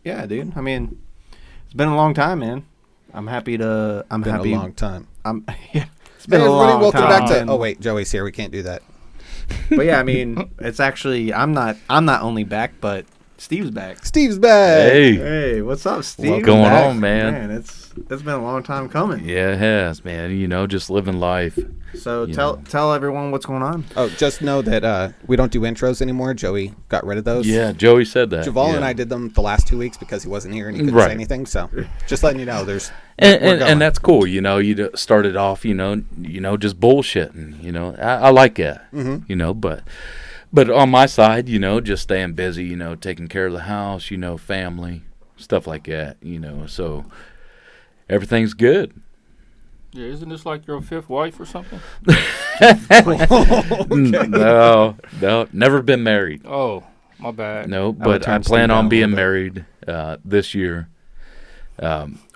Yeah, dude. I mean, it's been a long time, man. I'm happy. A long time. Yeah. It's been Hey, a everybody, long welcome time. back to. Oh wait, Joey's here. We can't do that. But yeah, I mean, it's actually I'm not only back, but Steve's back. Steve's back. Hey, what's up, Steve? What's going on, man? Man, it's been a long time coming. Yeah, it has, man. You know, just living life. So tell everyone what's going on. Oh, just know that we don't do intros anymore. Joey got rid of those. Yeah, Joey said that. Javal yeah. and I did them the last 2 weeks because he wasn't here and he couldn't say anything. So just letting you know, there's and that's cool. You know, you started off, you know, just bullshitting. You know, I like that. Mm-hmm. You know, but on my side, you know, just staying busy. You know, taking care of the house. You know, family, stuff like that. You know, so everything's good. Yeah, isn't this like your fifth wife or something? No, never been married. Oh, my bad. No, but I plan on being married this year.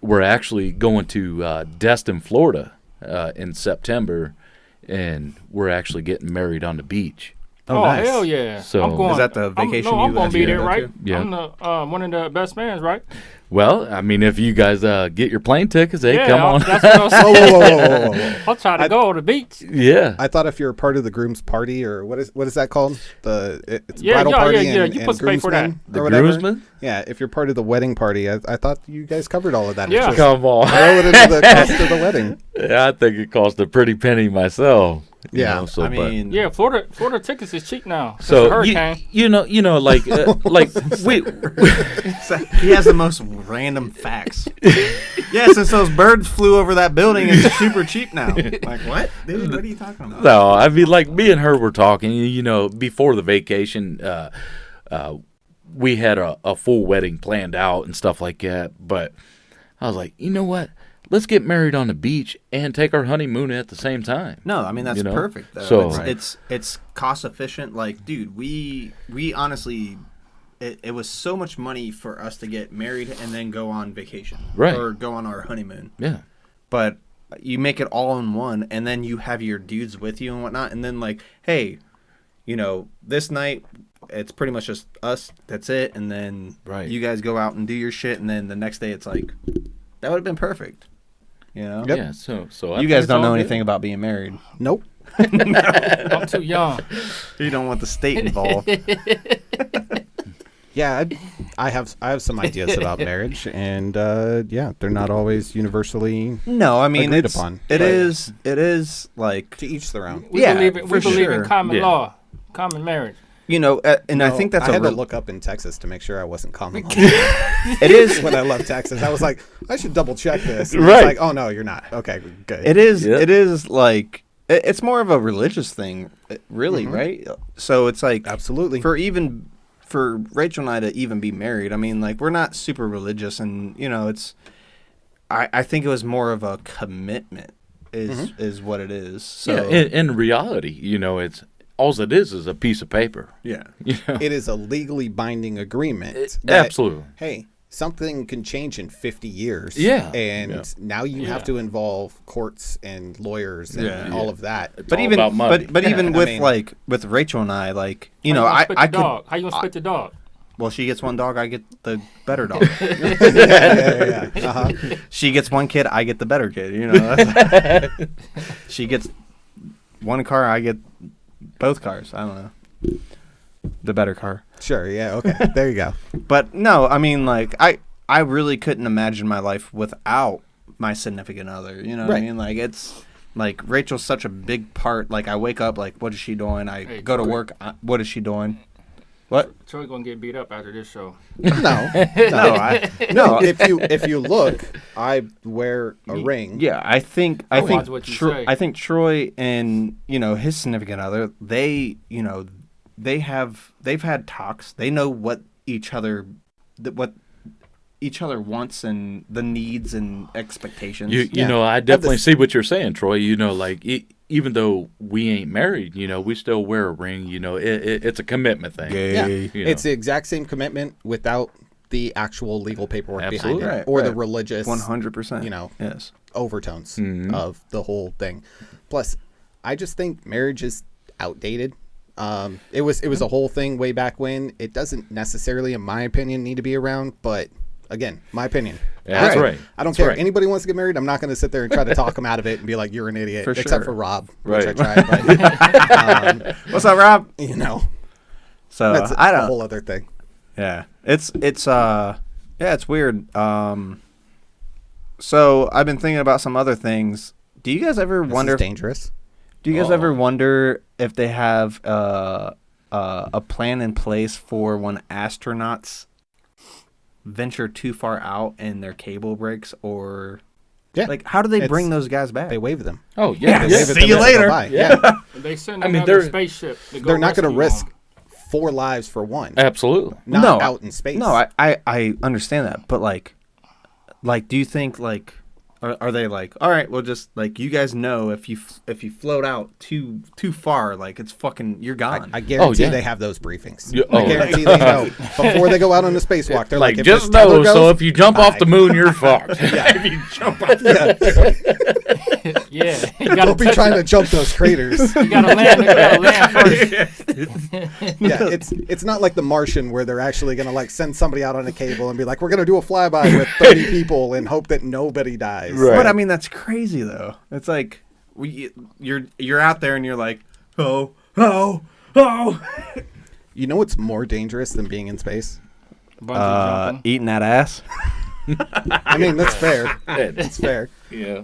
We're actually going to Destin, Florida in September, and we're actually getting married on the beach. Oh, nice. Hell yeah. So- I'm going, Is that the vacation I'm you going to be actually there, go right? to? Yeah. I'm the one of the best mans, right? Well, I mean, if you guys get your plane tickets, hey, yeah, come on. That's what I was saying. Whoa. I'll try to go to the beach. Yeah. I thought if you're part of the groom's party or what is that called? It's Yeah, bridal yeah, party yeah, and, you and supposed to pay for that. groomsmen The or whatever. groomsmen? Yeah, if you're part of the wedding party, I thought you guys covered all of that. Yeah. It's just Come on. throw it into the cost of the wedding. Yeah, I think it cost a pretty penny myself. you Yeah, know, so, I but- mean, Yeah, Florida tickets is cheap now. Since the So hurricane. you know, like we he has the most random facts. Yeah, since those birds flew over that building, it's super cheap now. Like, what? Dude, what are you talking about? No, I mean, like me and her were talking. You know, before the vacation, we had a full wedding planned out and stuff like that. But I was like, you know what? Let's get married on the beach and take our honeymoon at the same time. No, I mean that's You know? perfect though. So- It's cost efficient. Like, dude, we honestly, it was so much money for us to get married and then go on vacation, Right. or go on our honeymoon. Yeah. But you make it all in one, and then you have your dudes with you and whatnot, and then like, hey, you know, this night it's pretty much just us. That's it, and then Right. you guys go out and do your shit, and then the next day it's like, that would have been perfect. You know. Yep. Yeah. So You I think guys it's don't all know good. anything about being married. Nope. I'm too young. You don't want the state involved. Yeah, I have some ideas about marriage, and yeah, they're not always universally No, I mean agreed it's upon. It is like, to each their own. We Yeah, believe in, for sure. in common Yeah. law, common marriage. you know, and I think that's I had to real- look up in Texas to make sure I wasn't common law. It is. When I love Texas, I was like, I should double check this. And Right. It's like, oh no, you're not. Okay, good. It is. Yeah. It is like it's more of a religious thing, really, Mhm. right? So it's like Absolutely. for Rachel and I to even be married. I mean, like, we're not super religious, and you know, it's. I think it was more of a commitment, is what it is. So Yeah. In reality, you know, it's all it is a piece of paper. yeah. You know. It is a legally binding agreement. that, Absolutely. Hey, something can change in 50 years. Yeah. And Yeah. now you have to involve courts and lawyers and Yeah. all of that. But all even about money. but even I with mean- like with Rachel and I, like, you How know, gonna split I the could. dog? How you gonna split the dog? Well, she gets one dog, I get the better dog. yeah. Uh-huh. She gets one kid, I get the better kid. You know, she gets one car, I get both cars. I don't know, the better car. Sure. Yeah. Okay. There you go. But no, I mean, like, I really couldn't imagine my life without my significant other. You know what I Right. mean? Like, it's like Rachel's such a big part. Like, I wake up, like, what is she doing? I Hey, go to Troy. work, what is she doing? What? Troy gonna get beat up after this show. No. No, If you look, I wear a ring. Yeah, I think Watch what you say. I think Troy and, you know, his significant other, they've had talks. They know what each other wants and the needs and expectations. You Yeah. know, I At definitely the- see what you're saying, Troy. You know, like even though we ain't married, you know, we still wear a ring. You know, it's a commitment thing. Yeah. Gay. You It's know. the exact same commitment without the actual legal paperwork Absolutely. behind it, Right, or the right. religious 100%. you know, Yes. overtones Mhm. of the whole thing. Plus, I just think marriage is outdated. It was a whole thing way back when. It doesn't necessarily, in my opinion, need to be around, but again, my opinion. Yeah, that's right. I don't That's care. right. Anybody wants to get married, I'm not going to sit there and try to talk them out of it and be like, you're an idiot. For Except sure. for Rob, which I Right. tried. But, What's up, Rob? you know, So that's I a don't. whole other thing. Yeah, it's weird. So I've been thinking about some other things. Do you guys ever This wonder? is dangerous. Do you guys ever wonder if they have a plan in place for when astronauts venture too far out and their cable breaks, or Yeah. like how do they It's- bring those guys back? They wave them. Oh yeah, They yeah. wave at See you them as they go later. by. Yeah. They send I mean, another they're- spaceship. To go They're not going to rescue risk them. 4 lives for one. Absolutely. Not No, out in space. No, I understand that, but like, do you think like, are they like, all right, well, just like you guys know if you float out too far, like it's fucking you're gone. I guarantee yeah. they have those briefings. Yeah, I guarantee they know before they go out on a spacewalk. They're like, Like, if just this tether know, so goes, if you jump off the moon, you're fucked. If you jump off, yeah, you gotta don't be touch trying it. to jump those craters. You gotta land first. Yeah, it's not like The Martian where they're actually going to like send somebody out on a cable and be like, we're going to do a flyby with 30 people and hope that nobody dies. Right. But I mean, that's crazy though. It's like you're out there and you're like, oh. You know what's more dangerous than being in space? Bungee jumping. Eating that ass. I mean, that's fair. That's fair. Yeah.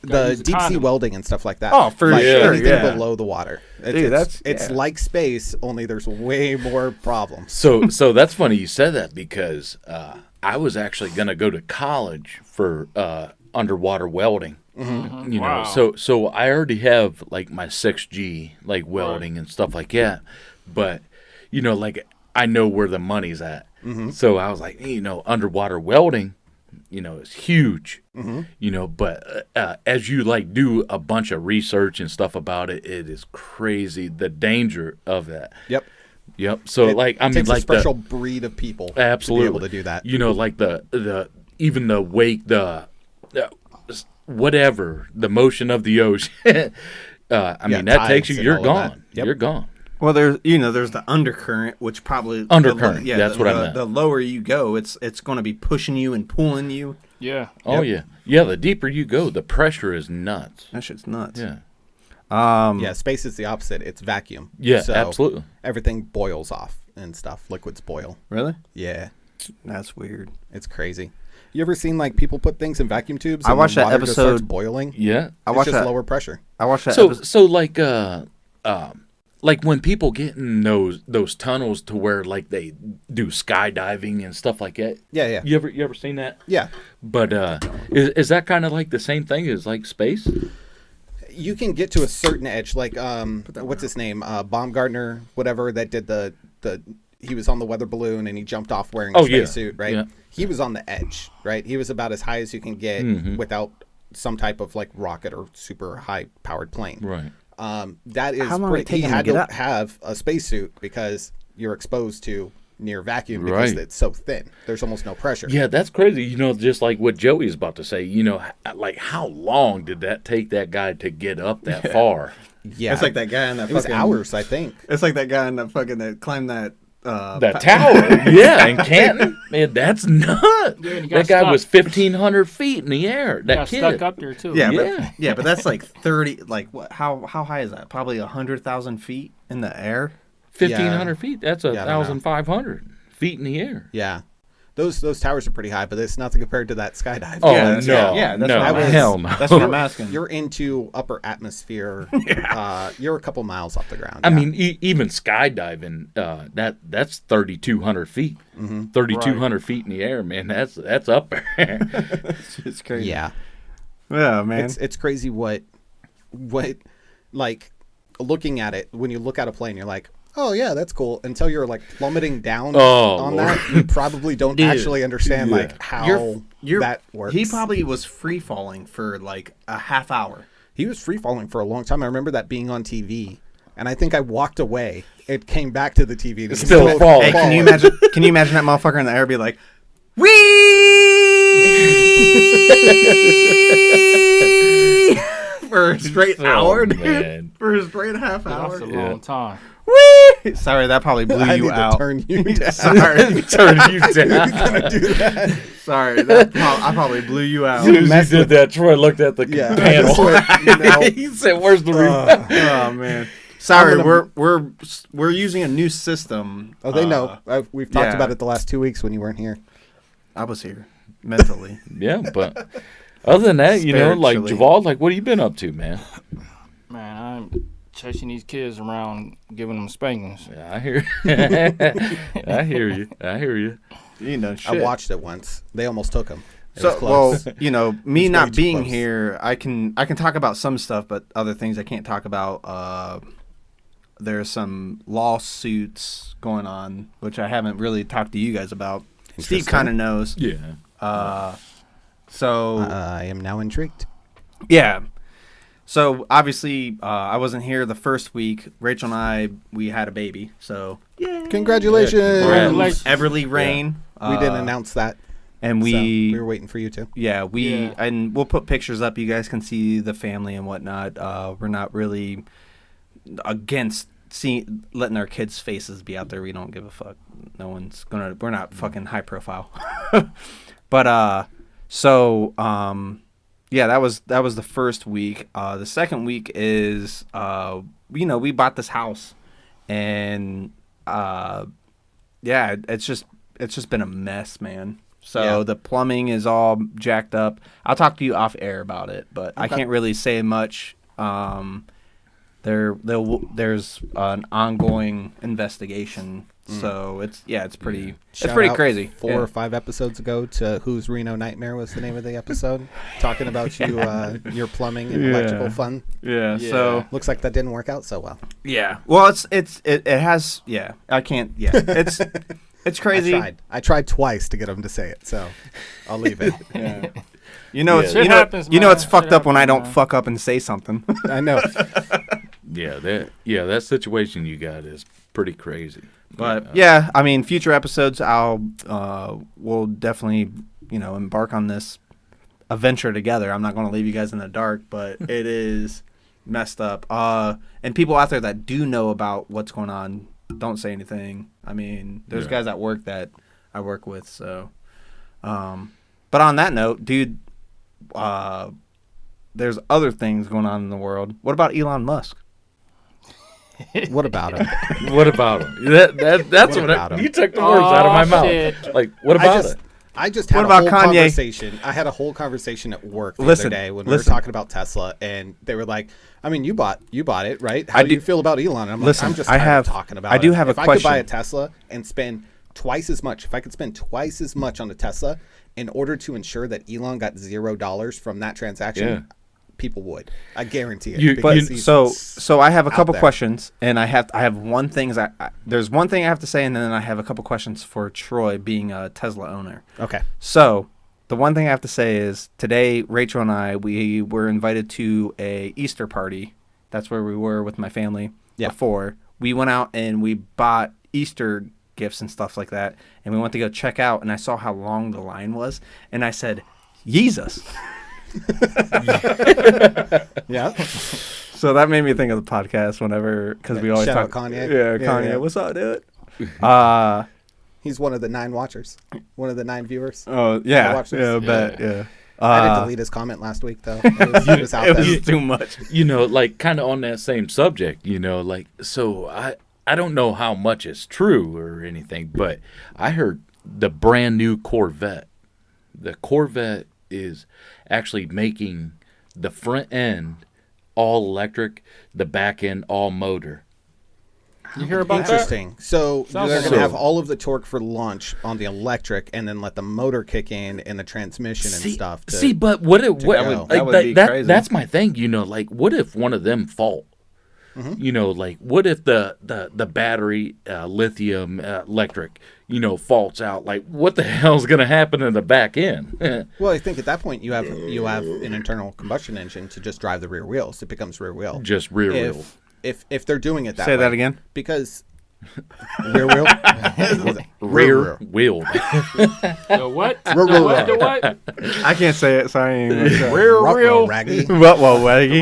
The use a deep sea condom. welding and stuff like that. Oh, for like sure, anything yeah. below the water. Dude, It's yeah. like space, only there's way more problems. So that's funny you said that because I was actually going to go to college for underwater welding. Mm-hmm. You Wow. know, so I already have like my 6G like welding and stuff like that. But you know, like I know where the money's at. Mm-hmm. So I was like, you know, underwater welding, you know, is huge. Mm-hmm. You know, but as you like do a bunch of research and stuff about it, it is crazy the danger of that. Yep. Yep. So It like I mean takes like a special breed of people absolutely to be able to do that. You know, like the even the wake the whatever the motion of the ocean. I mean that takes you. tides and You're all of that. gone. Yep. You're gone. Well, there's the undercurrent, which probably Undercurrent, that's what I meant. The lower you go, it's going to be pushing you and pulling you. Yeah. Oh yeah. The deeper you go, the pressure is nuts. That shit's nuts. Yeah. Yeah, space is the opposite. It's vacuum. Yeah. So Absolutely. everything boils off and stuff. Liquids boil. Really? Yeah, That's weird. it's crazy. You ever seen like people put things in vacuum tubes? I and watched the that water just starts episode- boiling. Yeah. I It's watched just that. lower pressure. I watched that. So episode. like when people get in those tunnels to where like they do skydiving and stuff like that. Yeah. You ever seen that? Yeah. But is that kind of like the same thing as like space? You can get to a certain edge, like what's his name, Baumgartner, whatever, that did the he was on the weather balloon and he jumped off wearing a Oh, yeah. spacesuit, right? Yeah. He was on the edge, right? He was about as high as you can get Mm-hmm. without some type of like rocket or super high powered plane. Right. That is How long would it pretty, take he him to had get to up? have a spacesuit because you're exposed to near vacuum because Right. it's so thin. There's almost no pressure. Yeah, that's crazy. You know, just like what Joey's about to say. You know, like how long did that take that guy to get up that far? Yeah. It's like that guy in that It was fucking hours, I think. It's like that guy in that fucking that climbed that. That tower, yeah, in Canton, man, that's nuts. Yeah, and he That got guy stuck. was 1,500 feet in the air. That Got kid, stuck up there too. Yeah, Yeah. but that's like 30. Like what? How high is that? Probably 100,000 feet in the air. 1,500 feet. That's Yeah, I don't know. 1,500 feet in the air. Yeah. Those towers are pretty high, but it's nothing compared to that skydive. Oh, that's- no. yeah, that's no, what I'm hell asking. no. That's what I'm asking. You're into upper atmosphere. You're a couple miles off the ground. I yeah. mean, even skydiving, that's 3,200 feet. 3,200 feet in the air, man. That's up there. It's crazy. yeah, Yeah, man. it's crazy what like looking at it when you look at a plane, you're like, oh yeah, that's cool. Until you're like plummeting down Oh, on Lord. that, you probably don't Dude. actually understand like how You're- that works. He probably was free falling for like a half hour. He was free falling for a long time. I remember that being on TV, and I think I walked away. It came back to the TV. To Still keep falling. Hey, can you imagine? Can you imagine that motherfucker in the air be like, wee? For a straight Oh, hour, dude. man. For a straight half That's hour. a Dude. long time. Whee! Sorry, that probably blew I you need out. to turn you down. Sorry, Turn you down. Gonna do that. sorry. I probably blew you out. As soon as he did that, Troy looked at the Yeah. panel. I just went, no. He said, "Where's the remote?" Oh man. Sorry, I'm gonna- we're using a new system. Oh, they know. We've talked yeah. about it the last 2 weeks when you weren't here. I was here mentally. Yeah, but other than that, you know, like Spiritually. Javal, like, what have you been up to, man? Man, I'm chasing these kids around, giving them spankings. Yeah, I hear, I hear you. I hear you. You know, shit. I watched it once. They almost took him. It So was close. well, you know, me It's way not too being close. here, I can talk about some stuff, but other things I can't talk about. There's some lawsuits going on, which I haven't really talked to you guys about. Steve Interesting. kind of knows. Yeah. So I am now intrigued. yeah. So obviously, I wasn't here the first week. Rachel and I, we had a baby. So Congratulations. Congratulations. Everly Rain. We didn't announce that. and so we were waiting for you to. Yeah, Yeah. and we'll put pictures up. You guys can see the family and whatnot. We're not really against letting our kids' faces be out there. We don't give a fuck. No one's gonna. We're not fucking high profile. But yeah, that was the first week. The second week is we bought this house, and yeah, it's just been a mess, man. So Yeah. the plumbing is all jacked up. I'll talk to you off air about it, but I Okay. can't really say much. There's an ongoing investigation, so it's pretty Shout pretty out crazy. 4 Yeah. or 5 episodes ago to Who's Reno Nightmare was the name of the episode. Talking about you, your plumbing and electrical fun. Yeah, Yeah. so Looks like that didn't work out so well. yeah. Well, it has I can't it's crazy. I tried twice to get him to say it, so I'll leave it. Yeah. You know it's Shit happens, it's man. fucked Shit up when I happens, don't man. fuck up and say something. I know. That situation you got is pretty crazy. But yeah, I mean, future episodes, we'll definitely embark on this adventure together. I'm not going to leave you guys in the dark, but it is messed up. And people out there that do know about what's going on, don't say anything. I mean, there's Yeah. guys at work that I work with, so. But on that note, dude, there's other things going on in the world. What about Elon Musk? What about him? What about him? That's What what about him? you took the words out of my mouth. Shit. Like, what about it? I just had What a about whole Kanye? conversation. I had a whole conversation at work the Listen, other day when we were listen. talking about Tesla, and they were like, "I mean, you bought it, right? How I do you do- feel about Elon?" And I'm Listen, like, "I'm just I tired have- of talking about I it. do have a if I could buy a question. Tesla and spend twice as much, if I could spend twice as much on a Tesla in order to ensure that Elon got $0 from that transaction, Yeah. people would. I guarantee it. You- because But he's so I have a out couple there. questions, and I have one thing. There's one thing I have to say, and then I have a couple questions for Troy, being a Tesla owner. Okay. So the one thing I have to say is today, Rachel and I, we were invited to a Easter party. That's where we were with my family Yeah. before. We went out and we bought Easter gifts and stuff like that, and we went to go check out, and I saw how long the line was, and I said, "Jesus." Yeah. So that made me think of the podcast whenever, because we always Shout talk. out Kanye. Yeah, Yeah, Kanye. yeah. What's up, dude? He's one of the 9 watchers, one of the 9 viewers. Oh I yeah, watched this. yeah, I bet, yeah. I didn't delete his comment last week though. It was out It there. was too much. You know, like kind of on that same subject, like, so I don't know how much is true or anything, but I heard the brand new Corvette. The Corvette is actually making the front end all electric, the back end all motor. You hear about that? Interesting. So Sounds they're like going to a- have all of the torque for launch on the electric, and then let the motor kick in and the transmission and stuff. But what if go. That would be crazy. that's my thing, like what if one of them fault? Like what if the battery lithium electric, faults out? Like what the hell's gonna happen in the back end? Well, I think at that point you have an internal combustion engine to just drive the rear wheels. It becomes rear wheel. Just rear wheel. If they're doing it that Say way. that again. Because Rear wheel. Rear wheeled. The what? Ruh, The ruh, what? The what? I can't say it, so I ain't even gonna try. Real. Raggy. What, Waggy?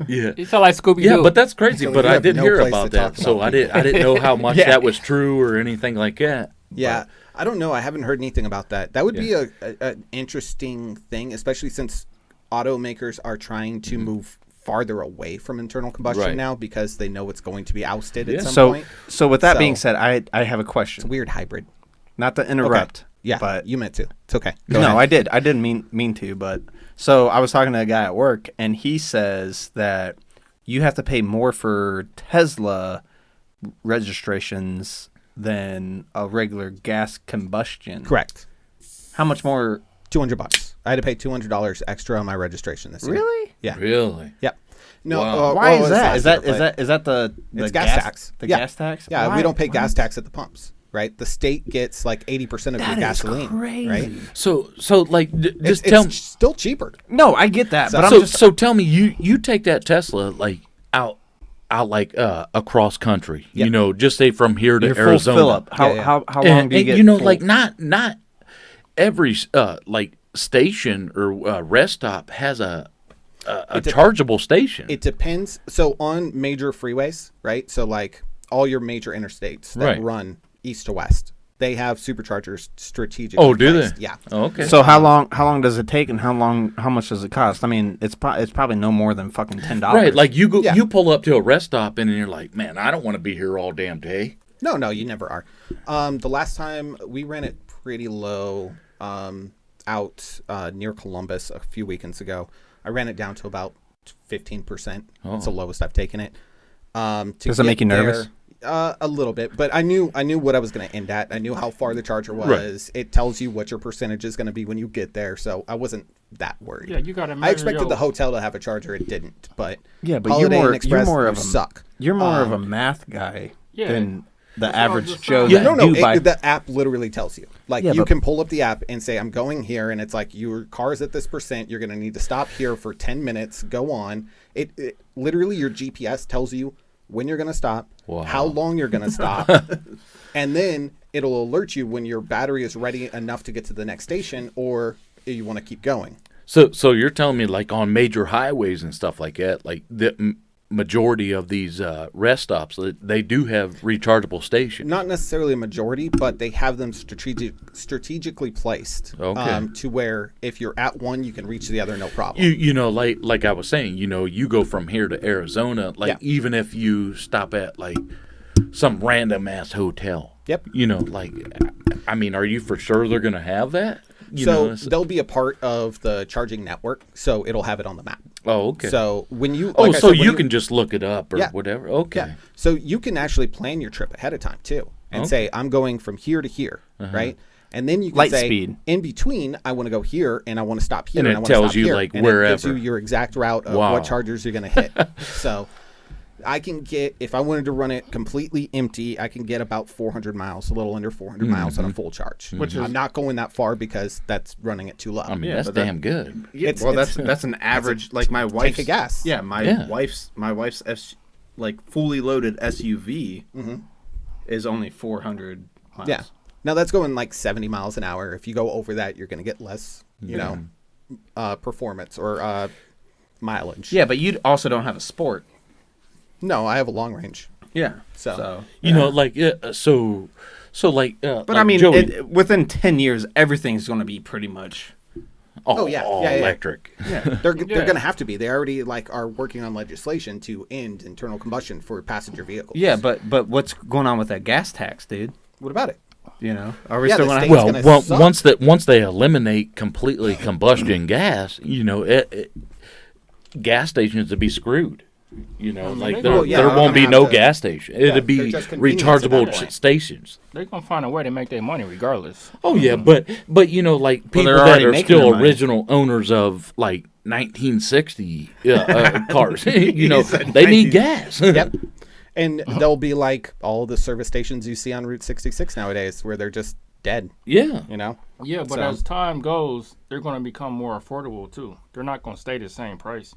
Yeah. You sound like Scooby Doo. Yeah, but that's crazy. So but we I have did no hear place about to talk that, so about I didn't know how much Yeah. that was true or anything like that. Yeah, I don't know. I haven't heard anything about that. That would be an interesting thing, especially since automakers are trying to move farther away from internal combustion Right. now because they know it's going to be ousted Yeah. at some So, point. so with that So- being said, I have a It's a question. weird hybrid. Not to interrupt. Yeah, But you meant to. It's okay. no, I did. I didn't mean to, but so I was talking to a guy at work, and he says that you have to pay more for Tesla registrations than a regular gas combustion. Correct. How much more? $200. I had to pay $200 extra on my registration this year. Really? Yeah. Really? Yep. No. Wow. Why well, is it's that? last Is that year, is that is that the It's gas tax. The Yeah. gas tax? Yeah, Why- we don't pay why? gas tax at the pumps, right? The state gets like 80% of That your is gasoline, crazy. right? So like, just It's tell me. still cheaper. No, I get that, but I'm So just so tell me, you take that Tesla like out like across country. Yep. You know, just say from here to your full Arizona. fill up. How Yeah. how long do you and get? you know, full? like not every like station or rest stop has a chargeable station. It depends. So on major freeways, right? So like all your major interstates that Right. run east to west, they have superchargers strategically. Oh, do they? placed. Yeah. Oh, okay. So how long does it take, and how much does it cost? I mean, it's probably no more than fucking $10. Right, like you go, Yeah. you pull up to a rest stop and you're like, man, I don't want to be here all damn day. No, you never are. The last time we ran it pretty low out near Columbus a few weekends ago. I ran it down to about 15%. It's the lowest I've taken it. Does it make you nervous? A little bit, but I knew what I was going to end at. I knew how far the charger was. It tells you what your percentage is going to be when you get there, so I wasn't that worried. Yeah, you got to. I expected the hotel to have a charger. It didn't, but Yeah, but Holiday you're Inn Express, more you of a suck. You're more of a math guy Yeah. than the That's what I was average just Joe. saying. That No, do buy. the app literally tells you. Like, Yeah, you but- can pull up the app and say, I'm going here, and it's like, your car's at this percent. You're going to need to stop here for 10 minutes. Go on. It literally, your GPS tells you when you're going to stop, Wow. how long you're going to stop, and then it'll alert you when your battery is ready enough to get to the next station or you want to keep going. So you're telling me like on major highways and stuff like that, like the majority of these rest stops, they do have rechargeable stations. Not necessarily a majority, but they have them strategically placed Okay. to where if you're at one, you can reach the other no problem. You know, like I was saying, you know, you go from here to Arizona, like Yeah. even if you stop at like some random ass hotel. Yep. You know, like, I mean, are you for sure they're going to have that? You So know, they'll be a part of the charging network, so it'll have it on the map. oh, okay. So when you oh, like I so said, when you can just look it up or Yeah. whatever. Okay. yeah. So you can actually plan your trip ahead of time too, and Okay. say I'm going from here to here, right? And then you can Light say speed. in between I want to go here and I want to stop here And and it I want to tells stop you, here. like, and it gives you wherever. your exact route of Wow. what chargers you're going to hit. So I can get, if I wanted to run it completely empty, I can get about 400 miles, a little under 400 miles on a full charge. Which is- I'm not going that far because that's running it too low. I mean, Yeah, that's but that- damn good. It's- well, it's- that's an average. Like my wife's of gas. Yeah, my Yeah. wife's like fully loaded SUV is only 400 miles. Yeah. Now that's going like 70 miles an hour. If you go over that, you're going to get less, you know, performance or mileage. Yeah, but you also don't have a sport. No, I have a long range. Yeah. So- You know, like, so like, But like I mean, Joey, within 10 years, everything's going to be pretty much. Oh, yeah. all Yeah, yeah. electric. They're going to have to be. They already like are working on legislation to end internal combustion for passenger vehicles. Yeah, but what's going on with that gas tax, dude? What about it? You know, are we Yeah, still the going to? state- Well, It's gonna suck. once they eliminate completely combustion gas, you know, gas stations would be screwed. You know, like they there, will, yeah, there they're won't be gonna no have to- gas station. Yeah, It'd be they're just convenience at rechargeable that point. stations. They're gonna find a way to make their money regardless. Oh yeah, but you know, like people they're that already are making still their money. original owners of like 1960 cars, you know, they need gas. Yep. And they'll be like all the service stations you see on Route 66 nowadays where they're just dead, Yeah. you know? Yeah, but So- as time goes, they're gonna become more affordable too. They're not gonna stay the same price.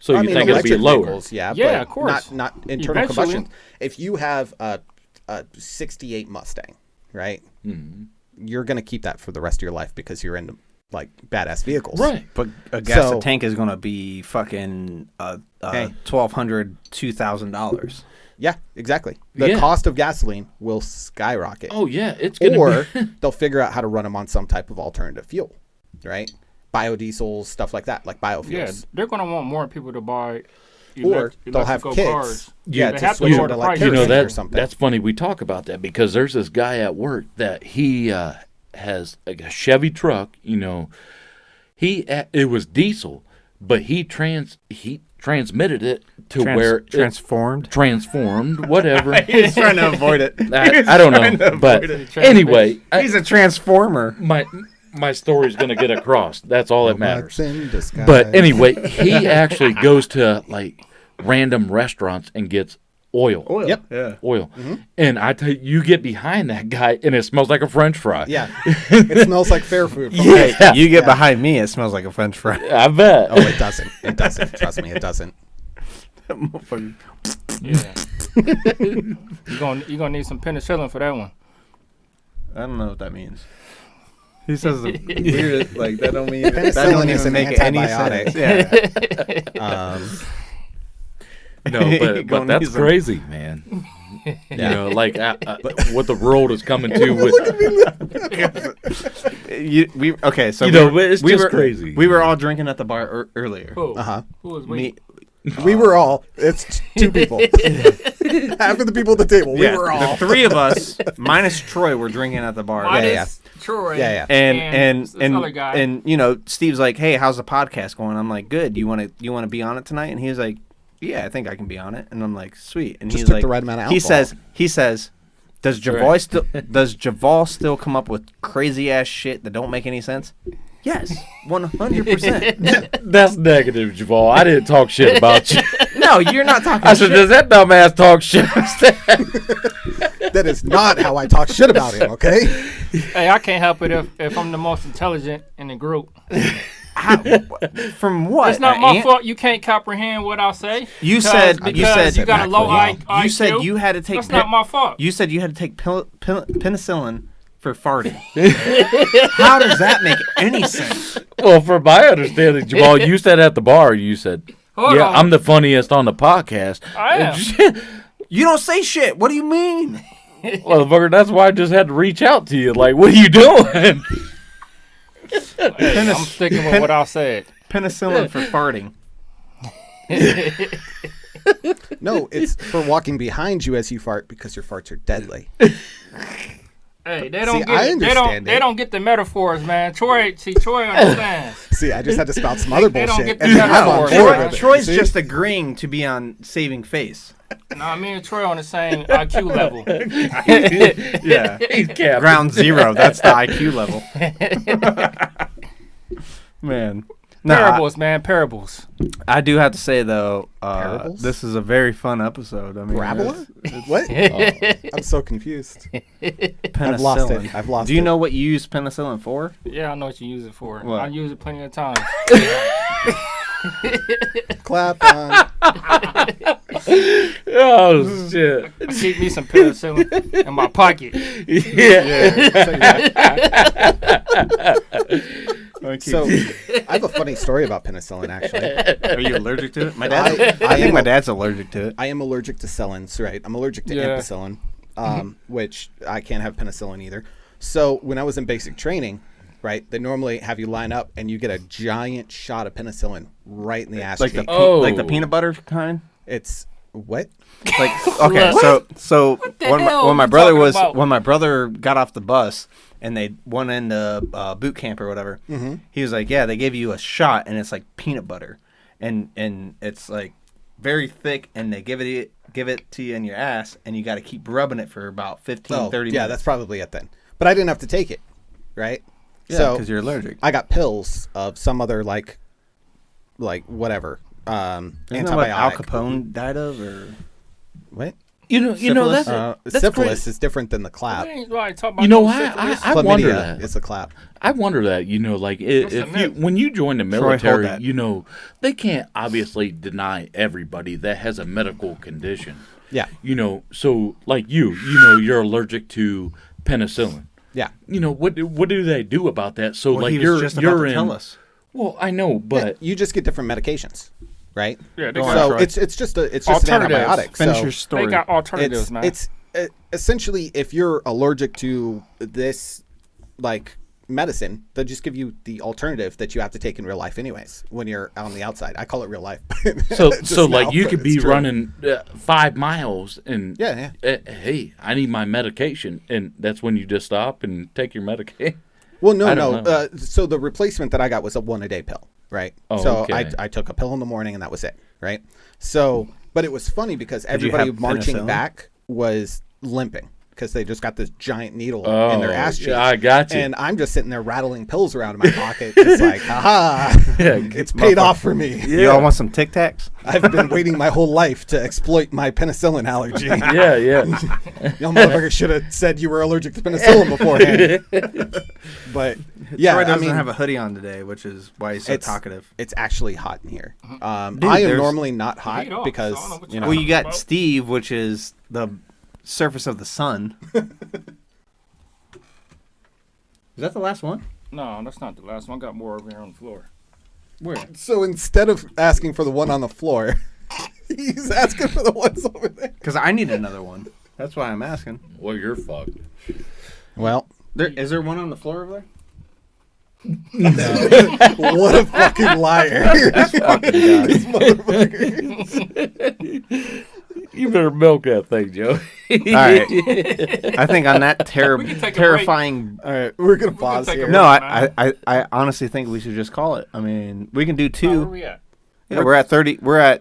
So you think it'll be electric lower? vehicles, yeah, Yeah, but of course. not internal Eventually. combustion. If you have a 68 Mustang, right, you're gonna keep that for the rest of your life because you're into like badass vehicles, Right. But a gas So- tank is gonna be fucking Hey. $1,200, $2,000. Yeah, exactly. The Yeah. cost of gasoline will skyrocket. Oh yeah, it's gonna Or be. they'll figure out how to run them on some type of alternative fuel, right? Biodiesels, stuff like that, like biofuels. Yeah, they're gonna want more people to buy. Or they'll have electrical kids. cars. Yeah, They to have to switch lower over to the like price. You know kerosene or that something. that's funny. We talk about that because there's this guy at work that he has like a Chevy truck. You know, it was diesel, but he transmitted it to where it transformed, whatever. He's trying to avoid it. I don't know, but anyway, He's a transformer. my story's gonna get across. That's all that matters. Robots in disguise. But anyway, he actually goes to like random restaurants and gets oil. Yep. Yeah. Oil. And I tell you, you get behind that guy and it smells like a French fry. Yeah, it smells like fair food. From Yeah. You get behind me, it smells like a French fry. I bet. Oh, it doesn't. It doesn't. Trust me, it doesn't. Yeah. you're gonna need some penicillin for that one. I don't know what that means. He says the weird, like that don't mean that Penicillin don't is even an make any antibiotic. sense. Yeah. No, but Gonna that's need some- crazy, man. You know, like what the world is coming to with. Okay, so You know, it's just were crazy. We were all drinking at the bar earlier. Who? Uh-huh. Who was Me, we? We were all. It's two people. Half of the people at the table. We yeah, were all. the three of us minus Troy were drinking at the bar. Minus Troy. Yeah. And this other guy. and you know, Steve's like, "Hey, how's the podcast going?" I'm like, "Good. You want to be on it tonight?" And he's like, "Yeah, I think I can be on it." And I'm like, "Sweet." And Just he's took like, the right amount of he alcohol. says, "Does Javal still come up with crazy ass shit that don't make any sense?" Yes, 100%. That's negative, Javal. I didn't talk shit about you. No, you're not talking I said, shit. does that dumbass talk shit? That is not how I talk shit about him. Okay. Hey, I can't help it if I'm the most intelligent in the group. From what? It's not my fault. You can't comprehend what I say. You because said you got a low IQ. You said you had to take. That's not my fault. You said you had to take penicillin for farting. How does that make any sense? Well, from my understanding, Jamal, you said at the bar, you said, Hold "Yeah, on. I'm the funniest on the podcast." I am. You don't say shit. What do you mean? Motherfucker, that's why I just had to reach out to you. Like, what are you doing? I'm sticking with what I said. Penicillin for farting. No, it's for walking behind you as you fart because your farts are deadly. Hey, they don't See, I get they understand don't it. they don't get the metaphors, man. Troy understands. See, I just had to spout some other They don't bullshit. get the and I'm metaphor. on board Troy- with it. Troy's See? just agreeing to be on Saving Face. Nah, me and Troy on the same IQ level. Yeah. He's capping. Ground zero. That's the IQ level. Man. No, Parables, man, parables. I do have to say, though, Parables? this is a very fun episode. I mean, Parabola? What? I'm so confused. penicillin. I've lost it. I've lost Do you it. know what you use penicillin for? Yeah, I know what you use it for. What? I use it plenty of times. Clap on. Oh, shit. I keep me some penicillin in my pocket. So, I have a funny story about penicillin, actually. Are you allergic to it? My dad. I I think am my a- dad's allergic to it. I am allergic to Cellins, right? I'm allergic to Yeah. ampicillin, which I can't have penicillin either. So when I was in basic training, right, they normally have you line up and you get a giant shot of penicillin right in the ass Like cheek. like the peanut butter kind. It's what? Like okay, so the hell when my you brother talking was about? when my brother got off the bus and they went into boot camp or whatever, he was like, yeah, they gave you a shot and it's like peanut butter, and it's like very thick, and they give it to you in your ass, and you got to keep rubbing it for about 15, 30 yeah, minutes. that's probably it then. But I didn't have to take it, right? Yeah, so because you're allergic. I got pills of some other like whatever Isn't that what Al antibiotic. Capone died of, or What? Syphilis? that's syphilis great. is different than the clap. We ain't like talking about You know, no I syphilis. wonder Chlamydia that. is a clap. I wonder that, like, What's if the you myth? when you join the Troy, hold military, that. they can't obviously deny everybody that has a medical condition. Yeah. So like you're allergic to penicillin. Yeah. What do they do about that? So Well, like he was you're just about you're to in. tell us. Well, I know, but You just get different medications, right? Yeah, they Go on, got, So Troy. it's just an Alternatives. antibiotic. Finish so your story. they got alternatives, it's man. it's essentially if you're allergic to this like medicine, they'll just give you the alternative that you have to take in real life anyways when you're on the outside. I call it real life. so Just like now, you but could it's be true. running 5 miles and Yeah. hey, I need my medication, and that's when you just stop and take your medication. Well, no. I don't know. So the replacement that I got was a 1-a-day pill, right? Oh, so okay. I took a pill in the morning and that was it, right? So, but it was funny because you everybody have marching penicillin? back was limping because they just got this giant needle in Oh, their ass cheek. yeah, I got you. And I'm just sitting there rattling pills around in my pocket, just like, haha, it's paid off for me. You all want some Tic Tacs? I've been waiting my whole life to exploit my penicillin allergy. Yeah. Y'all motherfuckers should have said you were allergic to penicillin beforehand. But yeah, Troy I doesn't mean, have a hoodie on today, which is why he's so talkative. it's actually hot in here. Dude, I am there's- normally not hot Heat off, because so I don't know what you you're know. Well, you got About- Steve, which is the surface of the sun. Is that the last one? No, that's not the last one. I got more over here on the floor. Where? So instead of asking for the one on the floor, he's asking for the ones over there. Because I need another one. That's why I'm asking. Well, you're fucked. Well, Is there one on the floor over there? what a fucking liar! These motherfuckers. You better milk that thing, Joe. All right. I think on that We can take a terrifying. All right, we're gonna pause take a here. break. No, I honestly think we should just call it. I mean, we can do Where two. we at? Yeah, we're at 30. We're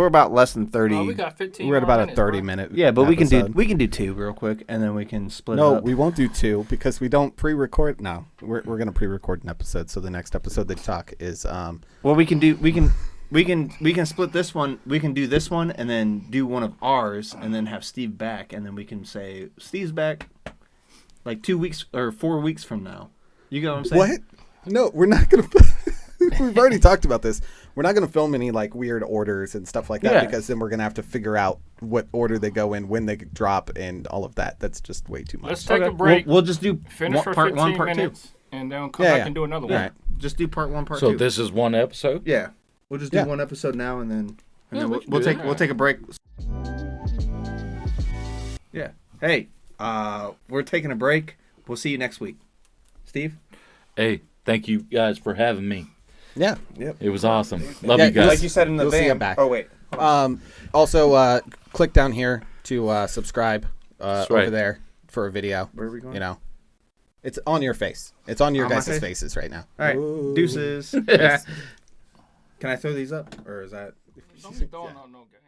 about less than 30. Oh, we got 15 We're at more about a minutes, bro. 30-minute. Yeah, but we can episode. do two real quick, and then we can split it No, up. we won't do two because we don't pre-record. No, we're gonna pre-record an episode. So the next episode they talk is Well, we can split this one. We can do this one, and then do one of ours, and then have Steve back, and then we can say Steve's back, like 2 weeks or 4 weeks from now. You get what I'm saying? what? No, we're not gonna. We've already talked about this. We're not gonna film any like weird orders and stuff like that Yeah. because then we're gonna have to figure out what order they go in, when they drop, and all of that. That's just way too much. Let's take Okay, a break. We'll just do Finish for part 15 one, part minutes, and then come Yeah, back yeah. and do another two. one. Yeah, just do part one, part So two. this is one episode? Yeah, we'll just do Yeah. one episode now, and then Yeah, we can we'll do take that. we'll take a break. Yeah. Hey, we're taking a break. We'll see you next week. Steve. Hey, thank you guys for having me. Yeah. It was awesome. Love Yeah, you guys. Like you said in the You'll see van. him back. Oh wait. Also, click down here to subscribe That's over right. there for a video. Where are we going? You know, it's on your face. It's on your On my guys' face? faces right now. All right. Ooh. Deuces. Can I throw these up, or is that? Don't be throwing out no game.